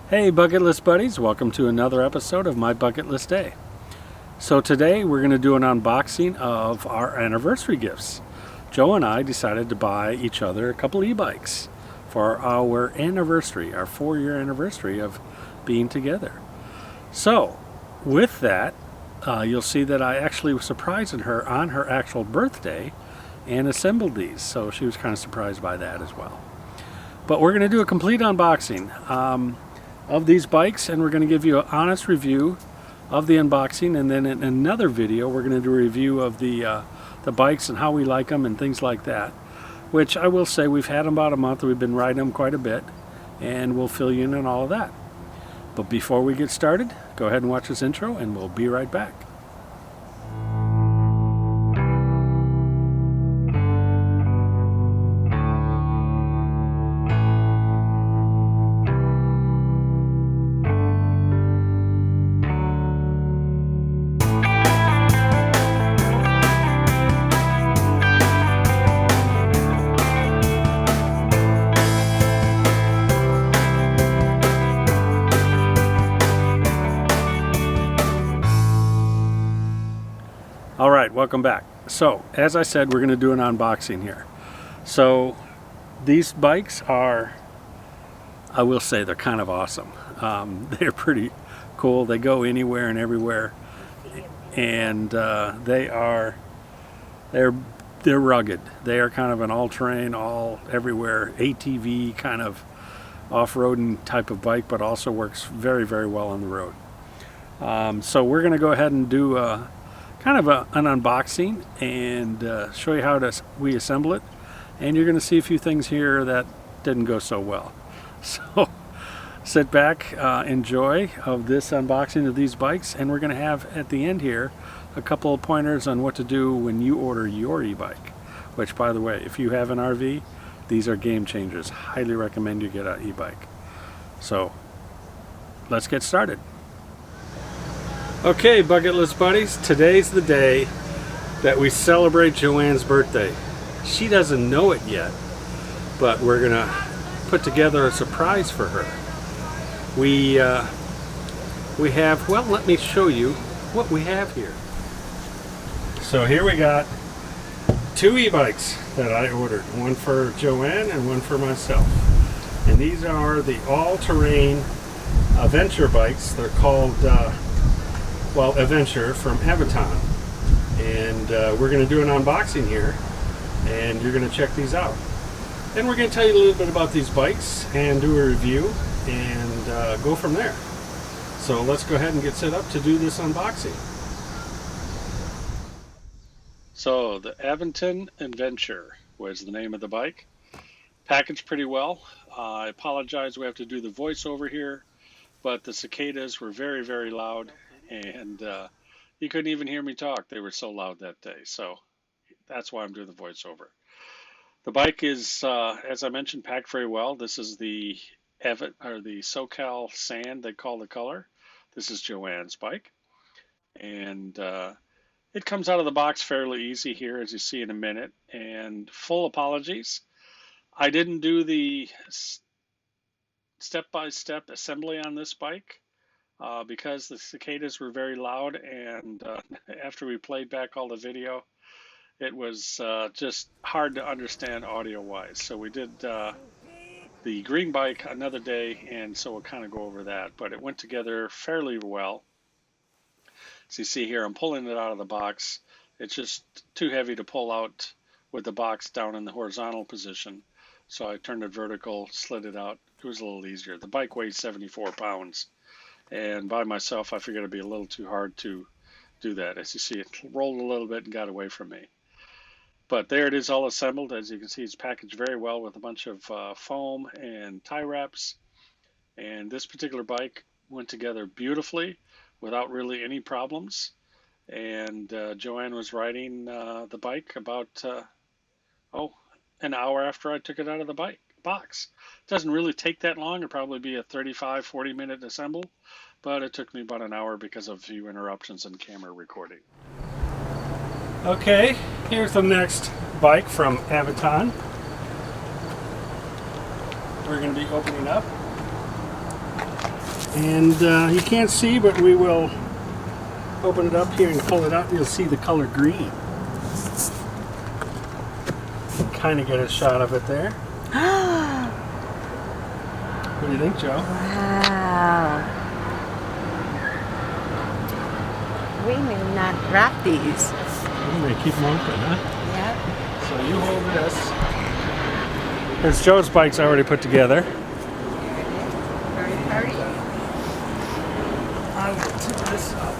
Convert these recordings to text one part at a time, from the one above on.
Hey bucket list buddies, welcome to another episode of my bucket list day. So today we're going to do an unboxing of our anniversary gifts. Joe and I decided to buy each other a couple e-bikes for our anniversary, our 4-year anniversary of being together. So with that, you'll see that I actually was surprising her on her actual birthday and assembled these, so she was kind of surprised by that as well. But we're going to do a complete unboxing of these bikes, and we're going to give you an honest review of the unboxing, and then in another video we're going to do a review of the bikes and how we like them and things like that, which I will say we've had them about a month. We've been riding them quite a bit, and we'll fill you in on all of that. But before we get started, go ahead and watch this intro and we'll be right back. Alright, welcome back. So, as I said, we're going to do an unboxing here. So, these bikes are, I will say, they're kind of awesome. They're pretty cool. They go anywhere and everywhere. And they're rugged. They are kind of an all-terrain, all-everywhere ATV kind of off-roading type of bike, but also works very, very well on the road. So we're going to go ahead and do kind of an unboxing and show you how we assemble it, and you're going to see a few things here that didn't go so well. So sit back, enjoy of this unboxing of these bikes, and we're going to have at the end here a couple of pointers on what to do when you order your e-bike, which, by the way, if you have an RV, these are game changers. Highly recommend you get an e-bike. So let's get started. Okay, bucket list buddies, today's the day that we celebrate Joanne's birthday. She doesn't know it yet, but we're gonna put together a surprise for her. We have, well, let me show you what we have here. So here we got 2 e-bikes that I ordered, one for Joanne and one for myself. And these are the all-terrain Aventure bikes. They're called Aventure from Aventon, and we're going to do an unboxing here, and you're going to check these out. And we're going to tell you a little bit about these bikes and do a review and go from there. So let's go ahead and get set up to do this unboxing. So the Aventon Aventure was the name of the bike. Packaged pretty well. I apologize, we have to do the voiceover here, but the cicadas were very, very loud, and you couldn't even hear me talk. They were so loud that day, so that's why I'm doing the voiceover. The bike is, as I mentioned, packed very well. This is the SoCal Sand, they call the color. This is Joanne's bike, and it comes out of the box fairly easy here, as you see in a minute. And full apologies, I didn't do the step-by-step assembly on this bike. Because the cicadas were very loud, and after we played back all the video, it was just hard to understand audio-wise. So we did the green bike another day, and so we'll kind of go over that. But it went together fairly well. As you see here, I'm pulling it out of the box. It's just too heavy to pull out with the box down in the horizontal position. So I turned it vertical, slid it out. It was a little easier. The bike weighs 74 pounds. And by myself, I figured it'd be a little too hard to do that. As you see, it rolled a little bit and got away from me. But there it is, all assembled. As you can see, it's packaged very well with a bunch of foam and tie wraps. And this particular bike went together beautifully without really any problems. And Joanne was riding the bike about, an hour after I took it out of the box. It doesn't really take that long. It'll probably be a 35-40 minute assemble, but it took me about an hour because of a few interruptions in camera recording. Okay, here's the next bike from Aventon. We're going to be opening up. And you can't see, but we will open it up here and pull it out. You'll see the color green. Kind of get a shot of it there. What do you think, Joe? Wow. We may not wrap these. We may keep them open, huh? Yep. So you hold this. There's Joe's bike's already put together. Hurry. I will tip this up.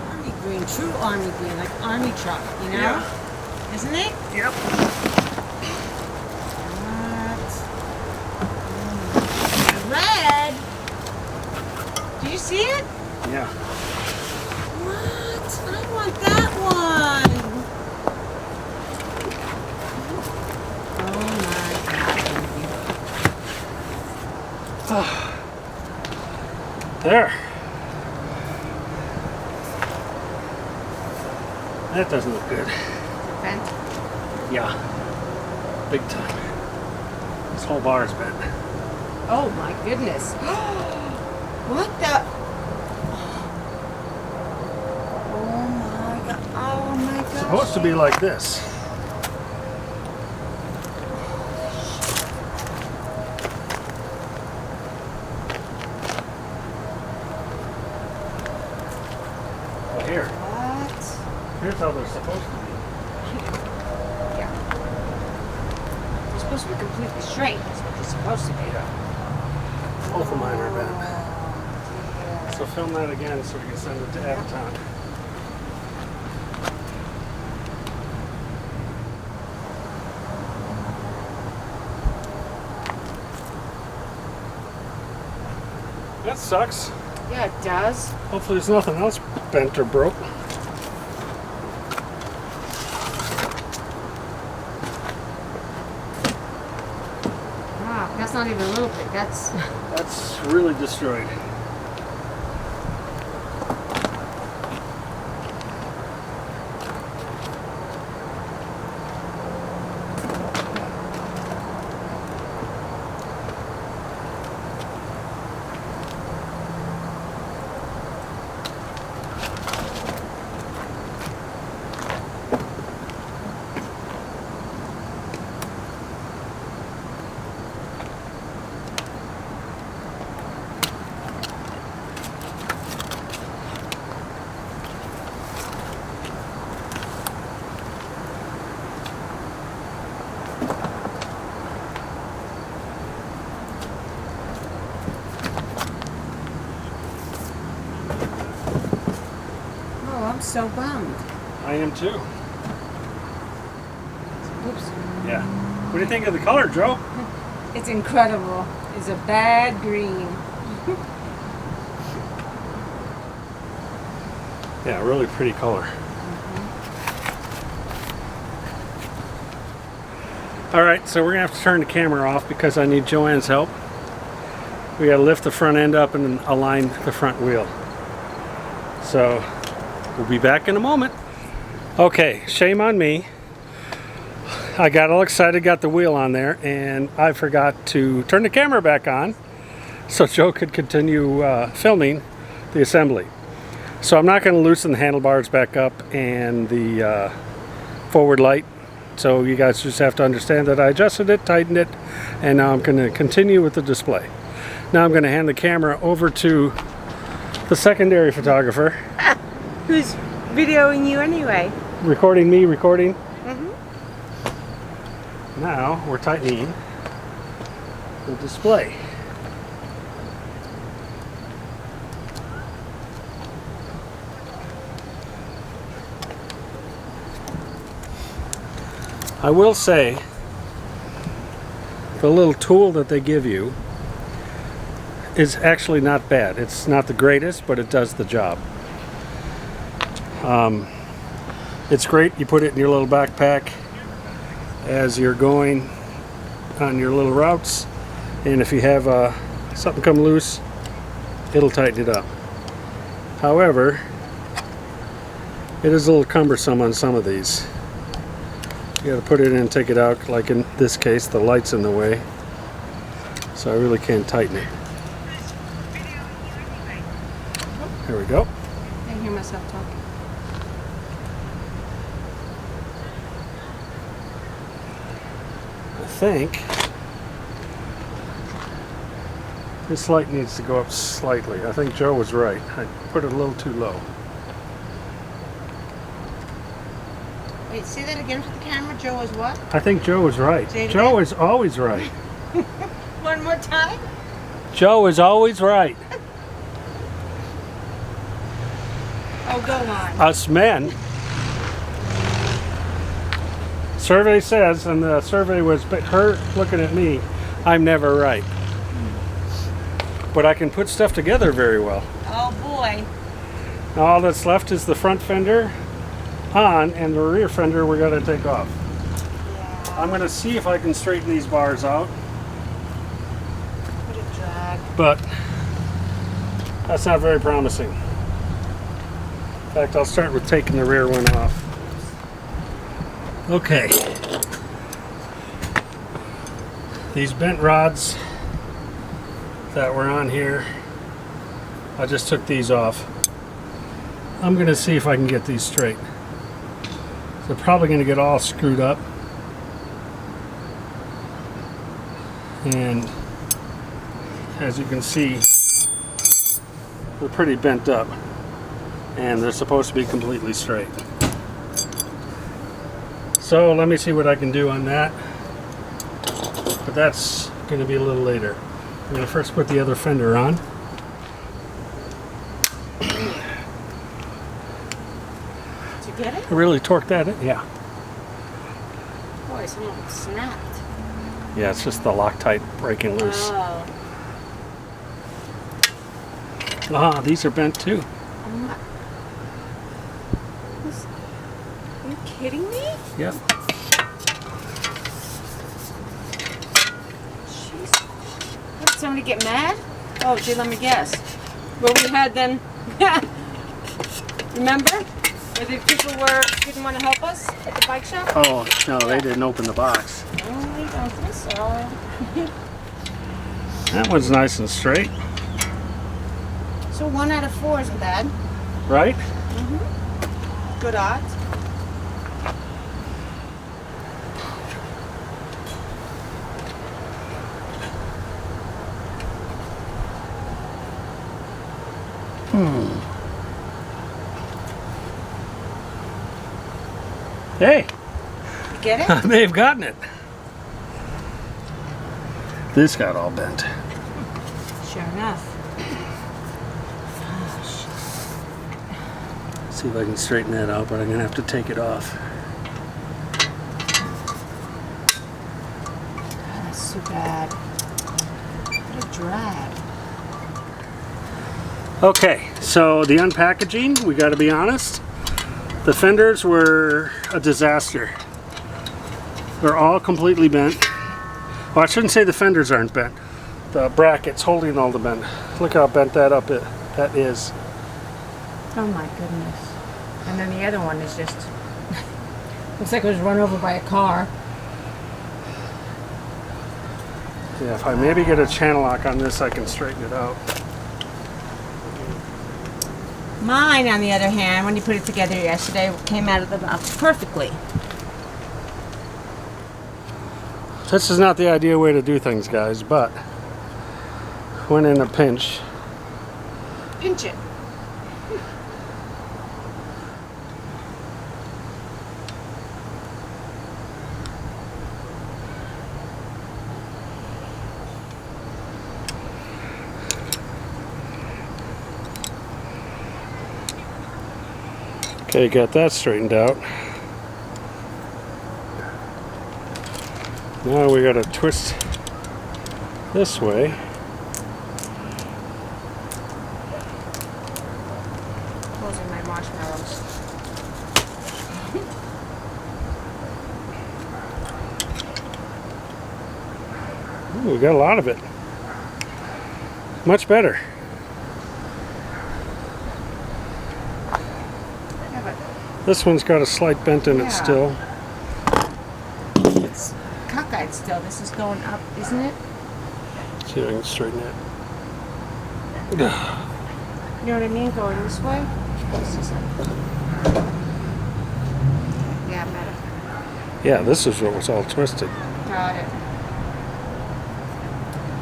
Army green, true army green, like army truck, you know? Yeah. Isn't it? Yep. Red. Do you see it? Yeah. What? I want that one. Oh my God. There. That doesn't look good. Bent. Yeah. Big time. This whole bar is bent. Oh my goodness. What the? Oh my God. Oh my God. It's supposed to be like this. Well, here. What? Here's how they're supposed to be. Yeah. It's supposed to be completely straight. That's what it's supposed to be. Both of mine are bent. Oh, So film that again so we can send it to Aventon. That sucks. yeah, it does. Hopefully there's nothing else bent or broke. Wow, that's not even a little bit. That's really destroyed. I'm so bummed. I am too. Oops. Yeah. What do you think of the color, Joe? It's incredible. It's a bad green. Yeah, really pretty color. All right, so we're gonna have to turn the camera off because I need Joanne's help. We gotta lift the front end up and align the front wheel. So we'll be back in a moment. Okay, shame on me. I got all excited, got the wheel on there, and I forgot to turn the camera back on so Joe could continue filming the assembly. So I'm not going to loosen the handlebars back up and the forward light. So you guys just have to understand that I adjusted it, tightened it, and now I'm going to continue with the display. Now I'm going to hand the camera over to the secondary photographer. Who's videoing you anyway? Recording me, recording. Mm-hmm. Now we're tightening the display. I will say the little tool that they give you is actually not bad. It's not the greatest, but it does the job. It's great. You put it in your little backpack as you're going on your little routes, and if you have something come loose, it'll tighten it up. However, it is a little cumbersome on some of these. You got to put it in and take it out. Like in this case, the light's in the way, so I really can't tighten it. There we go. I hear myself talking. I think this light needs to go up slightly. I think Joe was right. I put it a little too low. Wait, say that again for the camera. Joe was what? I think Joe was right. Say it Joe again. is always right. One more time? Joe is always right. Oh, go on. Us men. Survey says, and the survey was her looking at me, I'm never right. But I can put stuff together very well. Oh, boy. All that's left is the front fender on, and the rear fender we're going to take off. Yeah. I'm going to see if I can straighten these bars out, What a drag. but that's not very promising. In fact, I'll start with taking the rear one off. Okay. These bent rods that were on here, I just took these off. I'm going to see if I can get these straight. They're probably going to get all screwed up. And as you can see, they're pretty bent up. And they're supposed to be completely straight. So let me see what I can do on that. But that's going to be a little later. I'm going to first put the other fender on. Did you get it? I really torqued that in. Yeah. Boy, some of it snapped. Yeah, it's just the Loctite breaking loose. Oh. Ah, these are bent too. Oh my. Are you kidding me? Yep. Jeez. What, did somebody get mad? Oh, gee, let me guess. Well, we had then. Remember? Where the people didn't want to help us at the bike shop? Oh, no, they didn't open the box. Oh, we don't think so. That one's nice and straight, So 1 out of 4 isn't bad. right? Good odds. Hey, You get it? I may have gotten it. This got all bent. Sure enough. See if I can straighten that out, but I'm gonna have to take it off. Oh, that's too bad. What a drag. Okay, so the unpackaging, we gotta be honest. The fenders were a disaster. They're all completely bent. Well, I shouldn't say the fenders aren't bent. The brackets holding all the bent. Look how bent that is. Oh my goodness. And then the other one is just looks like it was run over by a car. Yeah, if I maybe get a channel lock on this, I can straighten it out. Mine, on the other hand, when you put it together yesterday, came out of the box perfectly. This is not the ideal way to do things, guys, but when in a pinch. Pinch it. Okay, got that straightened out. Now we gotta twist this way. Those are my marshmallows. Ooh, we got a lot of it. Much better. Yeah, but This one's got a slight bent in it Yeah. still. it's cockeyed still. This is going up, isn't it? See if I can straighten it. You know what I mean? Going this way. This is it. Yeah, better. Yeah, this is what was all twisted. Got it.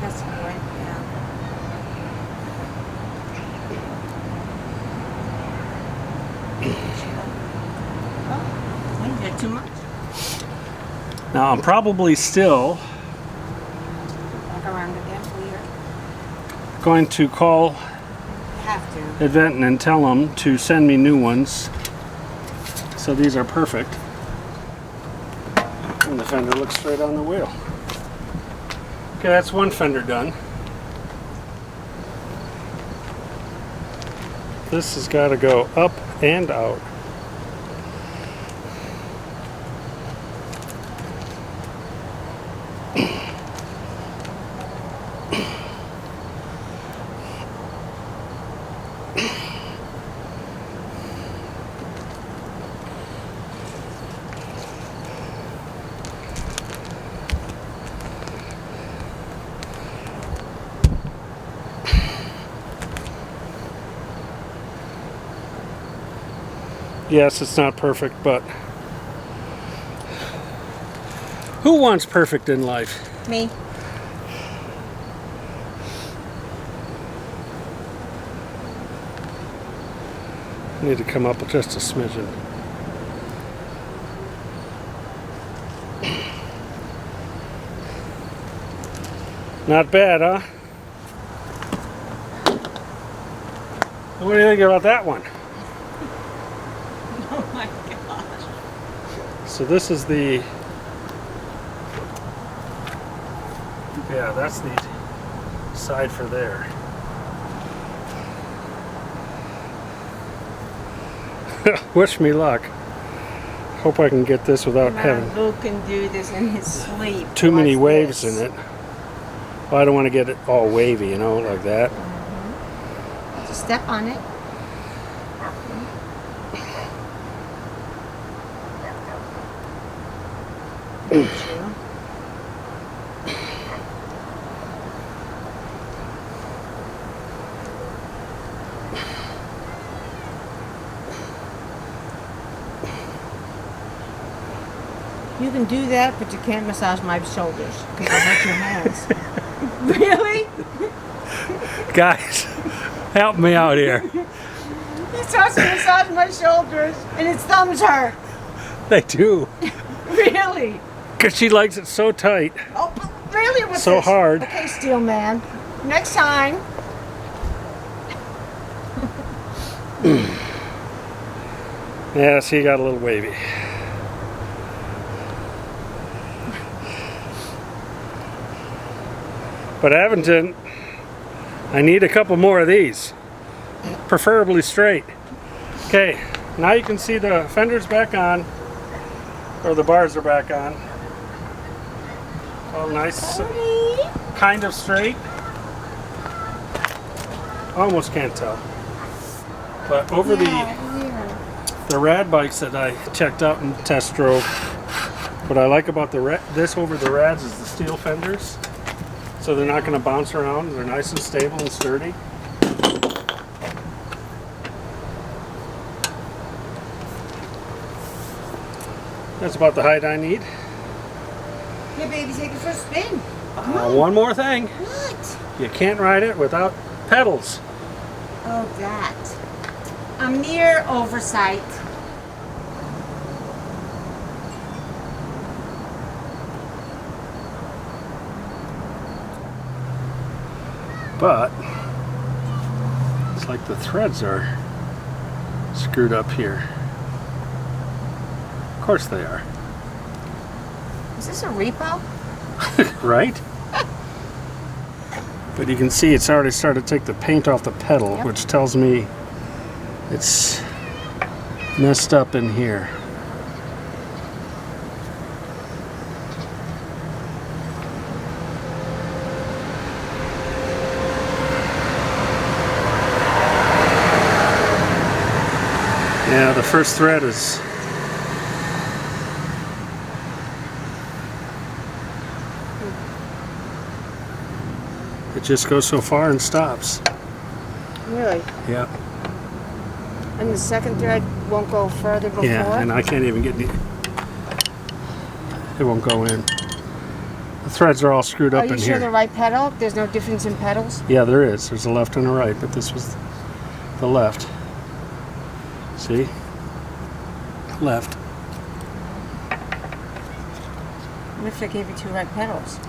That's good, yeah. Oh, you did too much. Now I'm probably still Back around again, weird. going to call You have to. Aventon and tell them to send me new ones. So these are perfect. And the fender looks straight on the wheel. Okay, that's one fender done. This has got to go up and out. Yes, it's not perfect, but who wants perfect in life? Me. Need to come up with just a smidgen. Not bad, huh? What do you think about that one? Oh my gosh. So this is the, yeah, that's the side for there. Wish me luck. Hope I can get this without having Boo can do this in his sleep. too many Watch waves this. in it. Well, I don't want to get it all wavy, you know, like that. Just step on it. You can do that, but you can't massage my shoulders because I hurt your hands. Really? Guys, help me out here. He starts to massage my shoulders and his thumbs hurt. They do. Really? Because she likes it so tight. Oh, really? What's So this? hard. Okay, Steel Man. Next time. Yeah, see, got a little wavy. But Aventon, I need a couple more of these. Preferably straight. Okay, now you can see the fender's back on. Or the bars are back on. All nice, kind of straight. Almost can't tell. But over the rad bikes that I checked out and test drove, what I like about this over the rads is the steel fenders. So they're not going to bounce around. They're nice and stable and sturdy. That's about the height I need. Here, baby, take it for a spin. Come on. One more thing. What? You can't ride it without pedals. Oh, that. A mere oversight. But it's like the threads are screwed up here. Of course they are. Is this a repo? Right? But you can see it's already started to take the paint off the pedal, Yep. which tells me it's messed up in here. Yeah, the first thread is it just goes so far and stops. Really? Yeah. And the second thread won't go further before? Yeah, and I can't even get it won't go in. The threads are all screwed up in here. Are you sure the right pedal? There's no difference in pedals? Yeah, there is. There's a left and a right, but this was the left. See? Left. What if I gave you two right pedals?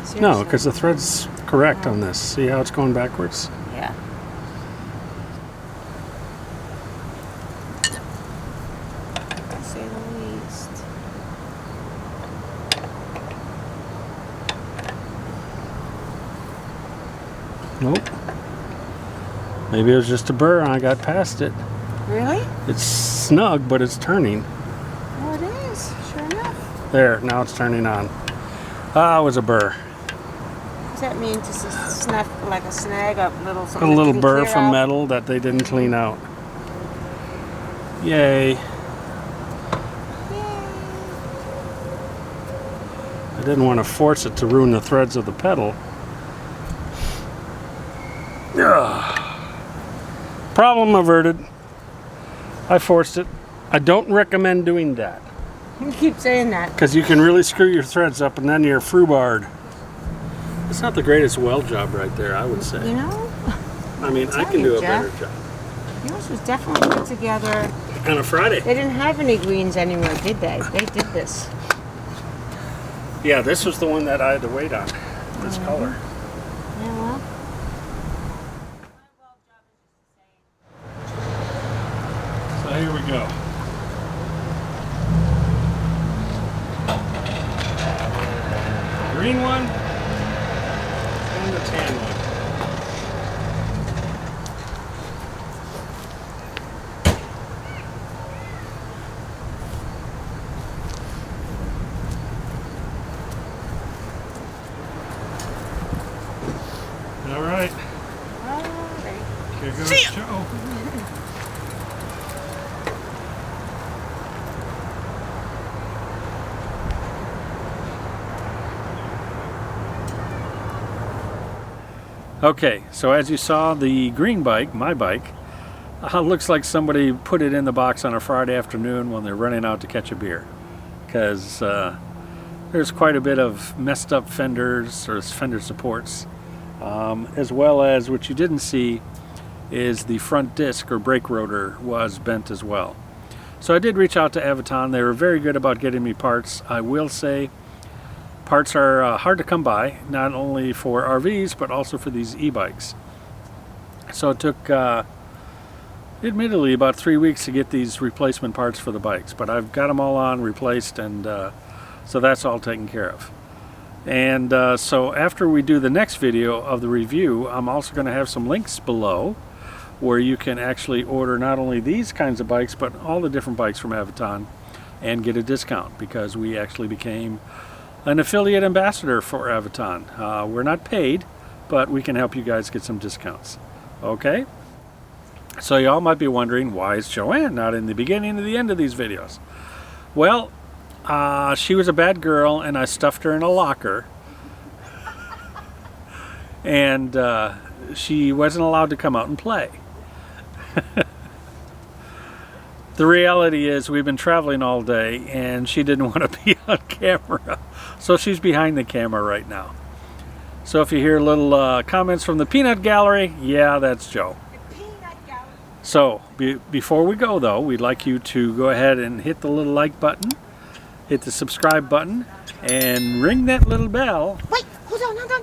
Seriously? No, because the thread's correct on this. See how it's going backwards? Yeah. To say the least. Nope. Maybe it was just a burr and I got past it. Really? It's snug, but it's turning. Oh, it is. Sure enough. There, now it's turning on. Ah, it was a burr. Does that mean just a snap, like a snag, a little something? A little that burr clear from out? metal that they didn't clean out. Yay. I didn't want to force it to ruin the threads of the pedal. Ugh. Problem averted. I forced it. I don't recommend doing that. You keep saying that. Because you can really screw your threads up and then you're foobarred. It's not the greatest weld job right there, I would say. You know? I mean, I tell can you, do a Jeff. better job. Yours was definitely put together. On a Friday. They didn't have any greens anywhere, did they? They did this. Yeah, this was the one that I had to wait on. This color. Yeah, well. So here we go. Green one and the tan one. All right. Here goes Joe. Okay, so as you saw, the green bike, my bike, looks like somebody put it in the box on a Friday afternoon when they're running out to catch a beer. Because there's quite a bit of messed up fenders or fender supports, as well as what you didn't see is the front disc or brake rotor was bent as well. So I did reach out to Aventon. They were very good about getting me parts. I will say parts are hard to come by, not only for RVs but also for these e-bikes. So it took admittedly about 3 weeks to get these replacement parts for the bikes, but I've got them all on, replaced, and so that's all taken care of. And so after we do the next video of the review, I'm also going to have some links below where you can actually order not only these kinds of bikes but all the different bikes from Aventon and get a discount, because we actually became an affiliate ambassador for Aventon. We're not paid, but we can help you guys get some discounts. Okay? So y'all might be wondering, why is Joanne not in the beginning or the end of these videos? Well, she was a bad girl and I stuffed her in a locker. And she wasn't allowed to come out and play. The reality is we've been traveling all day and she didn't want to be on camera. So she's behind the camera right now. So if you hear little comments from the peanut gallery, yeah, that's Joe. The peanut gallery. So before we go though, we'd like you to go ahead and hit the little like button, hit the subscribe button, and ring that little bell. Wait, hold on, hold on.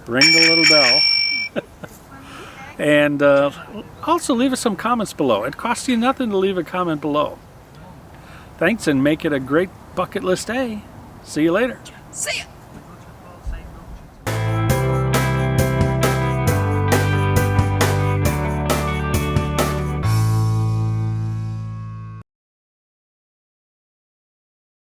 Ring the little bell. And also leave us some comments below. It costs you nothing to leave a comment below. Thanks, and make it a great bucket list day. See you later. See ya.